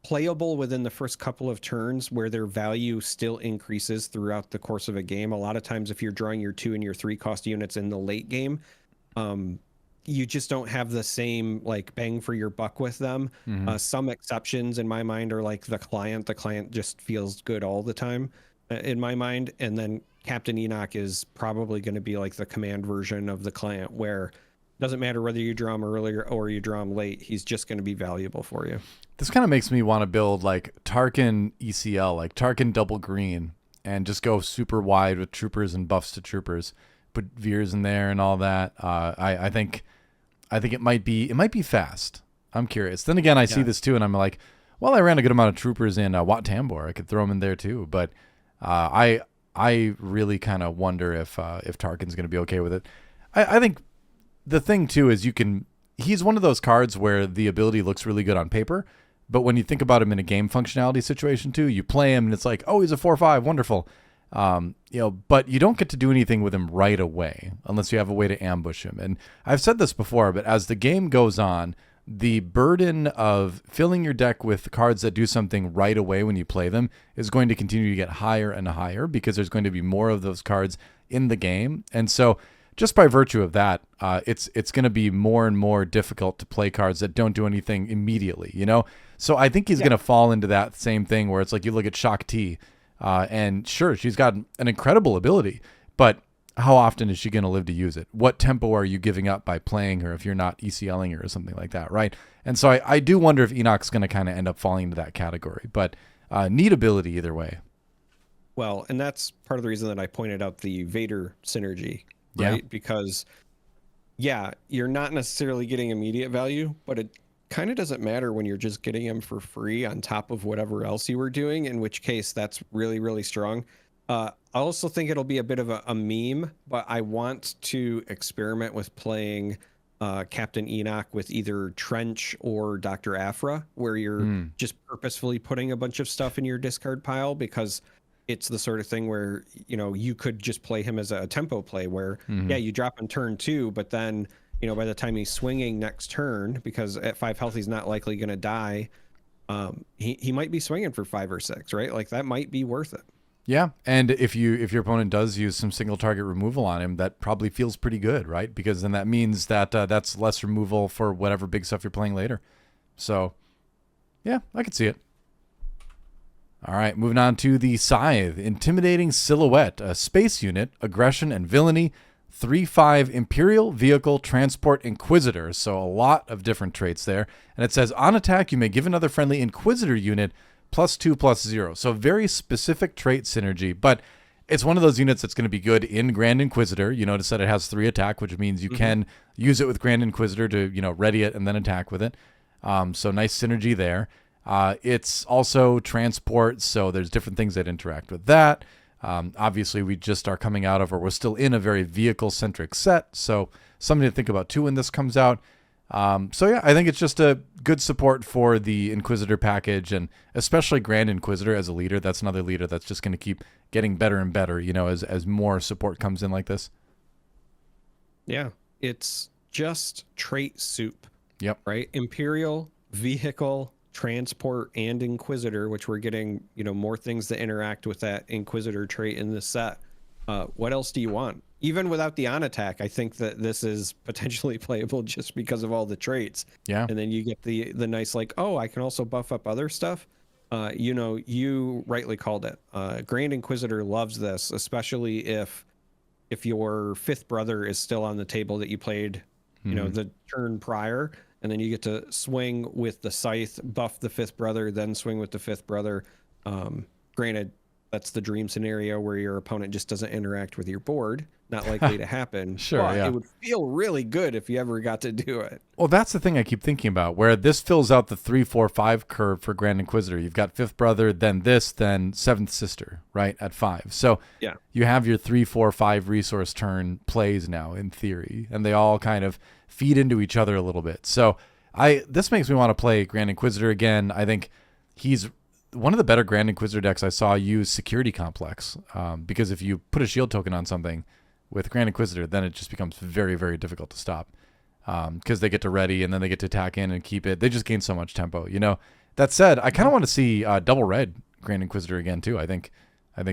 playable within the first couple of turns where their value still increases throughout the course of a game. A lot of times if you're drawing your 2 and your 3 cost units in the late game, you just don't have the same like bang for your buck with them. Some exceptions in my mind are like the client. The client just feels good all the time in my mind. And then Captain Enoch is probably going to be like the command version of the client, where it doesn't matter whether you draw him earlier or you draw him late, he's just going to be valuable for you. This kind of makes me want to build like Tarkin ECL, like Tarkin double green, and just go super wide with troopers and buffs to troopers. Put Veers in there and all that. I think it might be fast. I'm curious. Then again, I see this too, and I'm like, well, I ran a good amount of troopers in Wat Tambor. I could throw them in there too, but I really kind of wonder if Tarkin's going to be okay with it. I think the thing too is he's one of those cards where the ability looks really good on paper, but when you think about him in a game functionality situation too, you play him and it's like, oh, he's a 4/5, wonderful. But you don't get to do anything with him right away unless you have a way to ambush him. And I've said this before, but as the game goes on, the burden of filling your deck with cards that do something right away when you play them is going to continue to get higher and higher because there's going to be more of those cards in the game. And so just by virtue of that, it's going to be more and more difficult to play cards that don't do anything immediately, So I think he's going to fall into that same thing where it's like you look at Shock T, and sure, she's got an incredible ability, but how often is she going to live to use it? What tempo are you giving up by playing her if you're not ECLing her or something like that, right? And so I do wonder if Enoch's going to kind of end up falling into that category, but neat ability either way. Well, and that's part of the reason that I pointed out the Vader synergy, right? Yeah. Because, you're not necessarily getting immediate value, but it kind of doesn't matter when you're just getting him for free on top of whatever else you were doing, in which case that's really, really strong. I also think it'll be a bit of a meme, but I want to experiment with playing Captain Enoch with either Trench or Dr. Aphra, where you're just purposefully putting a bunch of stuff in your discard pile, because it's the sort of thing where, you could just play him as a tempo play where, you drop on turn 2, but then, by the time he's swinging next turn, because at 5 health, he's not likely going to die. He might be swinging for 5 or 6, right? Like that might be worth it. Yeah, and if your opponent does use some single target removal on him, that probably feels pretty good, right? Because then that means that that's less removal for whatever big stuff you're playing later. So, yeah, I can see it. All right, moving on to the Scythe. Intimidating Silhouette, a space unit, aggression and villainy, 3/5 Imperial Vehicle Transport Inquisitor. So a lot of different traits there. And it says, on attack, you may give another friendly Inquisitor unit +2/+0. So very specific trait synergy, but it's one of those units that's going to be good in Grand Inquisitor. You notice that it has 3 attack, which means you can use it with Grand Inquisitor to, ready it and then attack with it. So nice synergy there. It's also transport, so there's different things that interact with that. Obviously, we just are coming out of, or we're still in a very vehicle-centric set, so something to think about too when this comes out. I think it's just a good support for the Inquisitor package, and especially Grand Inquisitor as a leader. That's another leader that's just going to keep getting better and better, as more support comes in like this. Yeah. It's just trait soup. Yep. Right? Imperial, Vehicle, Transport, and Inquisitor, which we're getting, more things that interact with that Inquisitor trait in this set. What else do you want? Even without the on attack, I think that this is potentially playable just because of all the traits. Yeah. And then you get the nice, like, oh, I can also buff up other stuff. You rightly called it. Grand Inquisitor loves this, especially if your 5th brother is still on the table that you played, the turn prior, and then you get to swing with the Scythe, buff the 5th brother, then swing with the 5th brother. Granted, That's the dream scenario where your opponent just doesn't interact with your board. Not likely to happen. Sure, but yeah. it would feel really good if you ever got to do it. Well, that's the thing I keep thinking about, where this fills out the 3, 4, 5 curve for Grand Inquisitor. You've got fifth brother, then this, then seventh sister, right, at 5. So Yeah. you have your 3, 4, 5 resource turn plays now, in theory, and they all kind of feed into each other a little bit. So this makes me want to play Grand Inquisitor again. I think he's one of the better Grand Inquisitor decks I saw use Security Complex, because if you put a shield token on something with Grand Inquisitor, then it just becomes very, very difficult to stop, because they get to ready and then they get to attack in and keep it. They just gain so much tempo. That said, I kind of want to see double red Grand Inquisitor again too. I think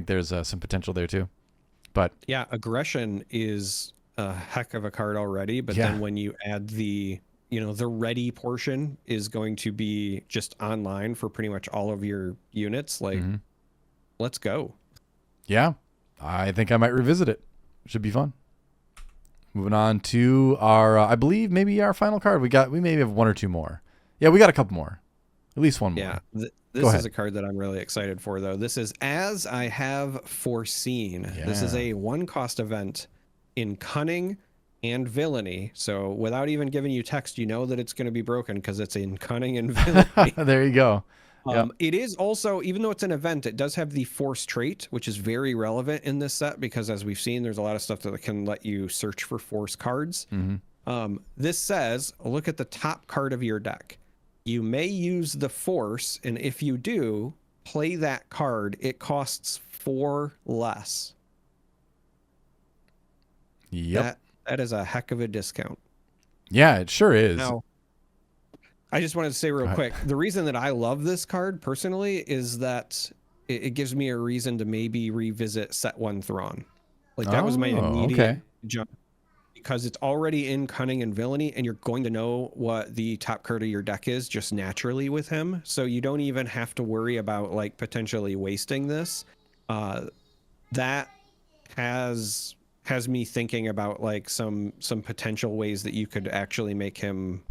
there's some potential there too. But yeah, aggression is a heck of a card already, but then when you add the ready portion is going to be just online for pretty much all of your units. Like, let's go. Yeah, I think I might revisit it. Should be fun. Moving on to our, I believe maybe our final card. We maybe have one or two more. Yeah, we got a couple more. At least one more. Yeah, this is a card that I'm really excited for, though. This is As I Have Foreseen. Yeah. This is a 1-cost event in Cunning and Villainy. So without even giving you text, you know that it's going to be broken because it's in Cunning and Villainy. There you go. Yep. It is also, even though it's an event, it does have the Force trait, which is very relevant in this set because, as we've seen, there's a lot of stuff that can let you search for Force cards. This says, look at the top card of your deck. You may use the Force, and if you do, play that card. It costs 4 less. Yep. That is a heck of a discount. Yeah, it sure is. Now, I just wanted to say real quick, the reason that I love this card personally is that it gives me a reason to maybe revisit Set 1 Thrawn. Like, that was my immediate jump. Because it's already in Cunning and Villainy, and you're going to know what the top card of your deck is just naturally with him. So you don't even have to worry about, like, potentially wasting this. That has me thinking about, like, some potential ways that you could actually make him,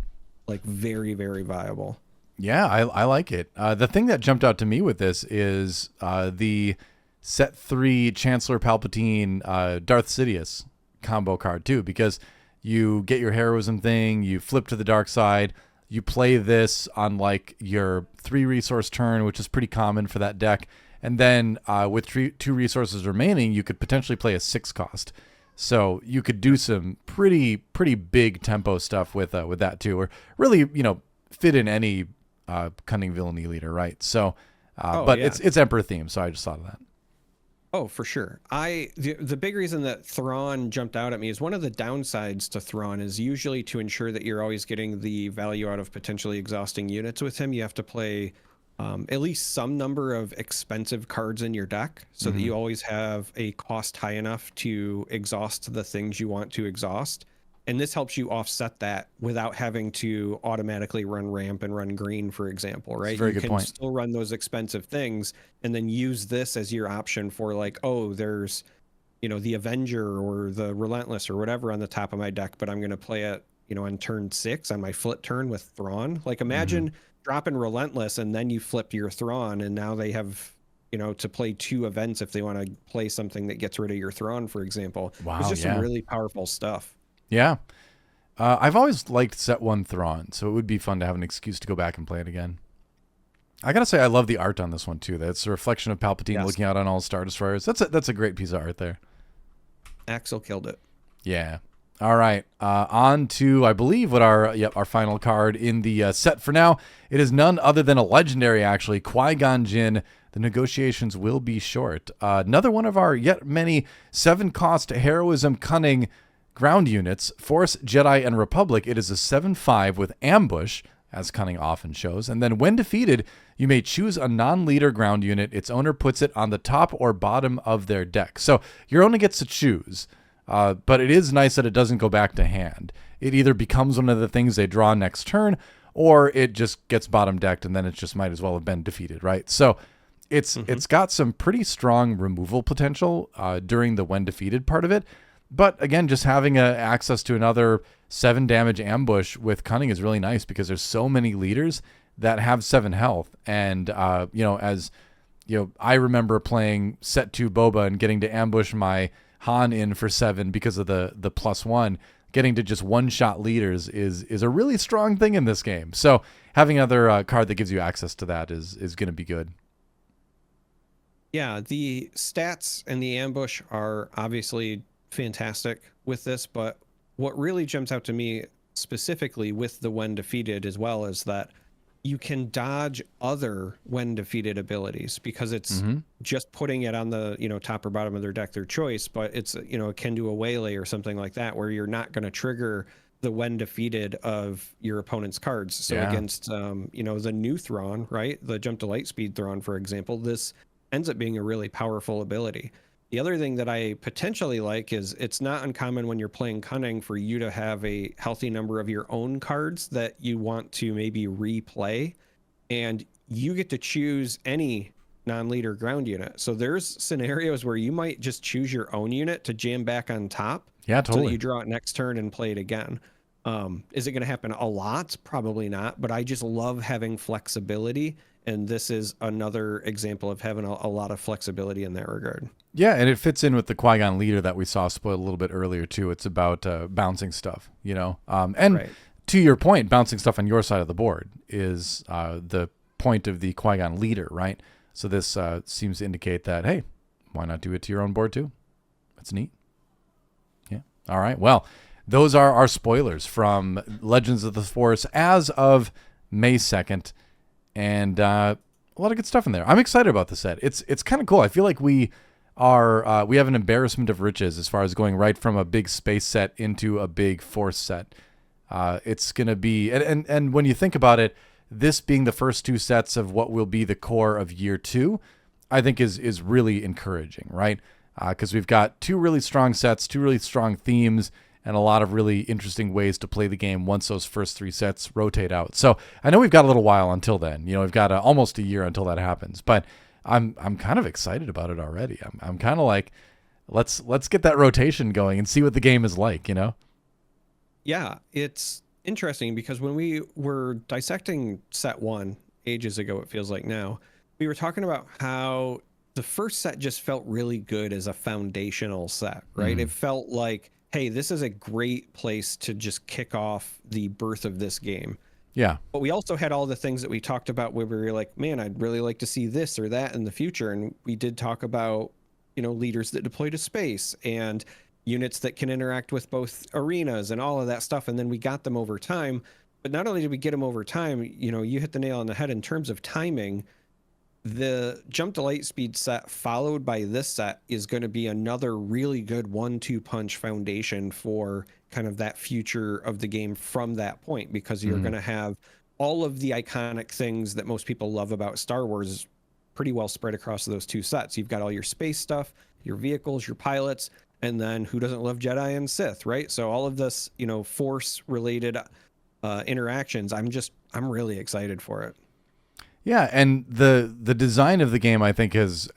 like, very, very viable. Yeah, I like it. The thing that jumped out to me with this is the Set 3 Chancellor Palpatine Darth Sidious combo card too, because you get your heroism thing, you flip to the dark side, you play this on like your 3 resource turn, which is pretty common for that deck, and then with 2 resources remaining, you could potentially play a 6 cost. So you could do some pretty big tempo stuff with that too, or really fit in any Cunning Villainy leader, right? So, it's Emperor theme, so I just thought of that. Oh, for sure. The big reason that Thrawn jumped out at me is one of the downsides to Thrawn is usually to ensure that you're always getting the value out of potentially exhausting units with him. You have to play at least some number of expensive cards in your deck so that you always have a cost high enough to exhaust the things you want to exhaust. And this helps you offset that without having to automatically run ramp and run green, for example, right? That's a very good point. Still run those expensive things and then use this as your option for, like, oh, there's, the Avenger or the Relentless or whatever on the top of my deck, but I'm going to play it, on turn 6 on my flip turn with Thrawn. Like, imagine dropping Relentless and then you flip your Thrawn and now they have, to play 2 events if they want to play something that gets rid of your Thrawn, for example. Wow, it's just some really powerful stuff. Yeah. I've always liked Set 1 Thrawn, so it would be fun to have an excuse to go back and play it again. I gotta say, I love the art on this one too. That's a reflection of Palpatine looking out on all Star Destroyers. That's a great piece of art there. Axel killed it. Yeah. All right. On to, I believe, what our final card in the set for now. It is none other than a legendary, actually, Qui-Gon Jinn. The negotiations will be short. Another one of our yet many 7-cost heroism cunning ground units, Force, Jedi, and Republic. It is a 7/5 with ambush, as Cunning often shows. And then when defeated, you may choose a non-leader ground unit. Its owner puts it on the top or bottom of their deck. So your owner gets to choose, but it is nice that it doesn't go back to hand. It either becomes one of the things they draw next turn, or it just gets bottom decked, and then it just might as well have been defeated, right? So it's got some pretty strong removal potential during the when defeated part of it. But again, just having access to another 7 damage ambush with Cunning is really nice because there's so many leaders that have 7 health. And, as I remember playing set 2 Boba and getting to ambush my Han in for 7 because of the +1. Getting to just one-shot leaders is a really strong thing in this game. So having another card that gives you access to that is going to be good. Yeah, the stats and the ambush are obviously fantastic with this, but what really jumps out to me specifically with the when defeated as well is that you can dodge other when defeated abilities, because it's just putting it on the top or bottom of their deck, their choice, but it's akin to a waylay or something like that, where you're not going to trigger the when defeated of your opponent's cards. So against the new Thrawn, right, the jump to light speed Thrawn, for example, this ends up being a really powerful ability. The other thing that I potentially like is it's not uncommon when you're playing Cunning for you to have a healthy number of your own cards that you want to maybe replay, and you get to choose any non-leader ground unit. So there's scenarios where you might just choose your own unit to jam back on top. Yeah, totally. So that you draw it next turn and play it again. Is it going to happen a lot? Probably not, but I just love having flexibility. And this is another example of having a lot of flexibility in that regard. Yeah, and it fits in with the Qui-Gon leader that we saw spoiled a little bit earlier, too. It's about bouncing stuff, And right. To your point, bouncing stuff on your side of the board is the point of the Qui-Gon leader, right? So this seems to indicate that, hey, why not do it to your own board, too? That's neat. Yeah. All right. Well, those are our spoilers from Legends of the Force as of May 2nd. And a lot of good stuff in there. I'm excited about the set. It's kind of cool. I feel like we have an embarrassment of riches as far as going right from a big space set into a big Force set. It's going to be, and when you think about it, this being the first 2 sets of what will be the core of year 2, I think is really encouraging, right? Because we've got 2 really strong sets, 2 really strong themes, and a lot of really interesting ways to play the game once those first 3 sets rotate out. So I know we've got a little while until then. We've got almost a year until that happens. But I'm kind of excited about it already. I'm kind of like, let's get that rotation going and see what the game is like. Yeah, it's interesting because when we were dissecting set 1 ages ago, it feels like now, we were talking about how the first set just felt really good as a foundational set, right? It felt like, hey, this is a great place to just kick off the birth of this game. Yeah. But we also had all the things that we talked about where we were like, man, I'd really like to see this or that in the future. And we did talk about, leaders that deploy to space and units that can interact with both arenas and all of that stuff. And then we got them over time. But not only did we get them over time, you hit the nail on the head in terms of timing. The jump to light speed set followed by this set is going to be another really good 1-2 punch foundation for kind of that future of the game from that point, because you're going to have all of the iconic things that most people love about Star Wars pretty well spread across those 2 sets. You've got all your space stuff, your vehicles, your pilots, and then who doesn't love Jedi and Sith, right? So all of this, Force related interactions, I'm really excited for it. Yeah, and the design of the game, I think, has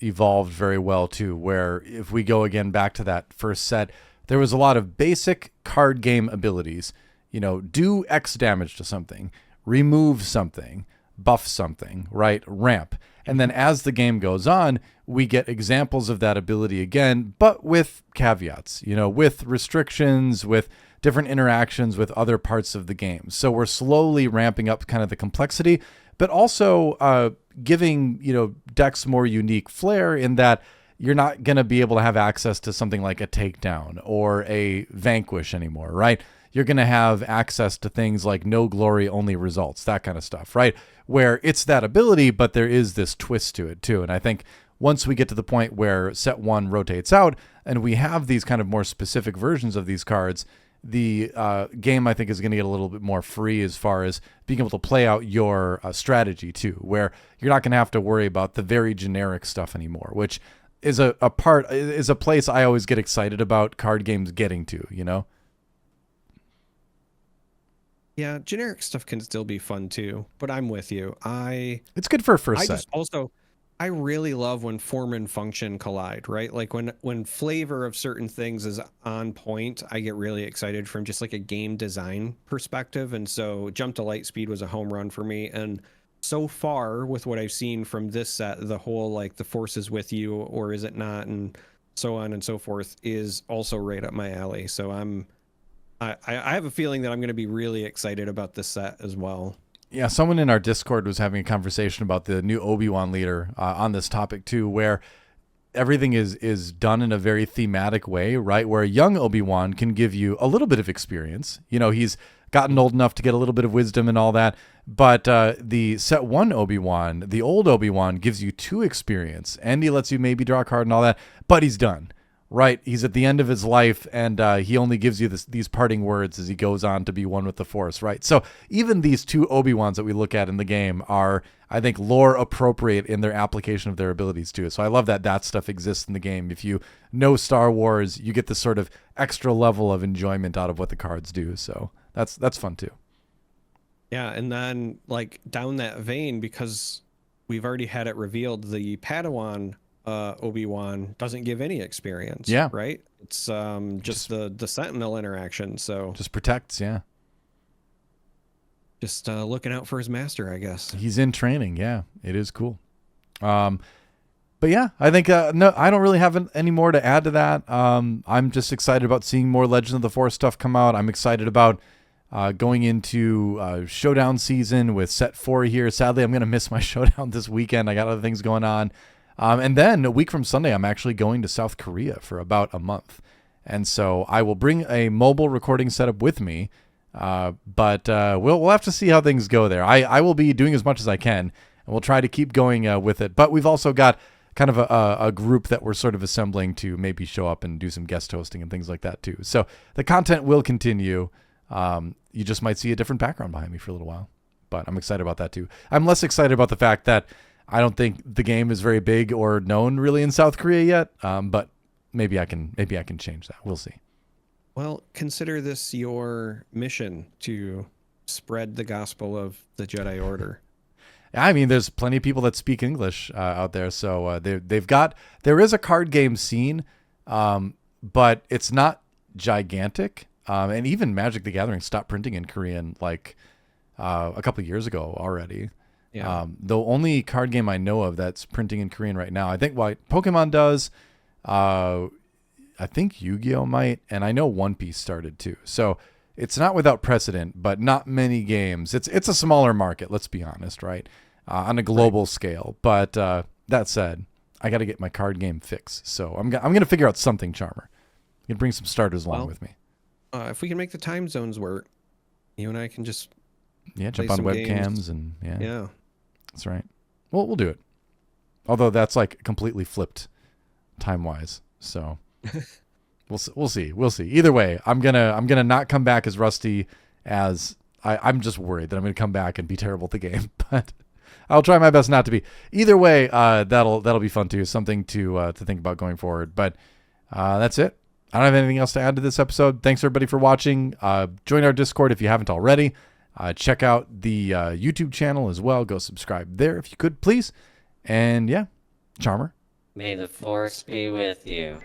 evolved very well, too, where if we go again back to that first set, there was a lot of basic card game abilities. Do X damage to something, remove something, buff something, right? Ramp. And then as the game goes on, we get examples of that ability again, but with caveats, with restrictions, with different interactions with other parts of the game. So we're slowly ramping up kind of the complexity, but also giving, decks more unique flair in that you're not going to be able to have access to something like a takedown or a vanquish anymore, right? You're going to have access to things like no glory, only results, that kind of stuff, right? Where it's that ability, but there is this twist to it too. And I think once we get to the point where set 1 rotates out and we have these kind of more specific versions of these cards, the game, I think, is going to get a little bit more free as far as being able to play out your strategy too, where you're not going to have to worry about the very generic stuff anymore, which is a place I always get excited about card games getting to, Yeah, generic stuff can still be fun too, but I'm with you. It's good for a first set. I really love when form and function collide, right? Like when flavor of certain things is on point, I get really excited from just like a game design perspective. And so jump to light speed was a home run for me. And so far with what I've seen from this set, the whole like the force is with you or is it not, and so on and so forth, is also right up my alley. So I have a feeling that I'm going to be really excited about this set as well. Yeah, someone in our Discord was having a conversation about the new Obi-Wan leader on this topic too, where everything is done in a very thematic way, right? Where a young Obi-Wan can give you a little bit of experience. You know, he's gotten old enough to get a little bit of wisdom and all that. But the set 1 Obi-Wan, the old Obi-Wan, gives you 2 experience, and he lets you maybe draw a card and all that, but he's done. Right, he's at the end of his life, and he only gives you these parting words as he goes on to be one with the Force, right? So even these 2 Obi-Wans that we look at in the game are, I think, lore appropriate in their application of their abilities too. So I love that stuff exists in the game. If you know Star Wars, you get this sort of extra level of enjoyment out of what the cards do. So that's fun too. Yeah, and then like down that vein, because we've already had it revealed, the Padawan Obi-Wan doesn't give any experience. Yeah. Right? It's just the Sentinel interaction. So just protects, yeah. Just looking out for his master, I guess. He's in training, yeah. It is cool. But yeah, I think no, I don't really have any more to add to that. I'm just excited about seeing more Legend of the Force stuff come out. I'm excited about going into Showdown season with set 4 here. Sadly, I'm going to miss my Showdown this weekend. I got other things going on. And then a week from Sunday, I'm actually going to South Korea for about a month. And so I will bring a mobile recording setup with me. But we'll have to see how things go there. I will be doing as much as I can, and we'll try to keep going with it. But we've also got kind of a group that we're sort of assembling to maybe show up and do some guest hosting and things like that too. So the content will continue. You just might see a different background behind me for a little while, but I'm excited about that too. I'm less excited about the fact that I don't think the game is very big or known really in South Korea yet. But maybe I can change that. We'll see. Well, consider this your mission to spread the gospel of the Jedi Order. I mean, there's plenty of people that speak English out there, so there is a card game scene, but it's not gigantic. And even Magic the Gathering stopped printing in Korean like a couple of years ago already. Yeah. The only card game I know of that's printing in Korean right now, I think Pokemon does. I think Yu-Gi-Oh might, and I know One Piece started too. So it's not without precedent, but not many games. It's a smaller market, let's be honest, right? On a global scale. But that said, I got to get my card game fix. So I'm gonna figure out something, Charmer. You can bring some starters along with me. If we can make the time zones work, you and I can just jump on webcams and yeah. That's right. Well, we'll do it. Although that's like completely flipped time-wise. So we'll see. Either way, I'm gonna not come back as rusty as I'm just worried that I'm gonna come back and be terrible at the game. But I'll try my best not to be. Either way, that'll be fun too. Something to think about going forward. But that's it. I don't have anything else to add to this episode. Thanks everybody for watching. Join our Discord if you haven't already. Check out the YouTube channel as well. Go subscribe there if you could, please. And yeah, Charmer. May the Force be with you.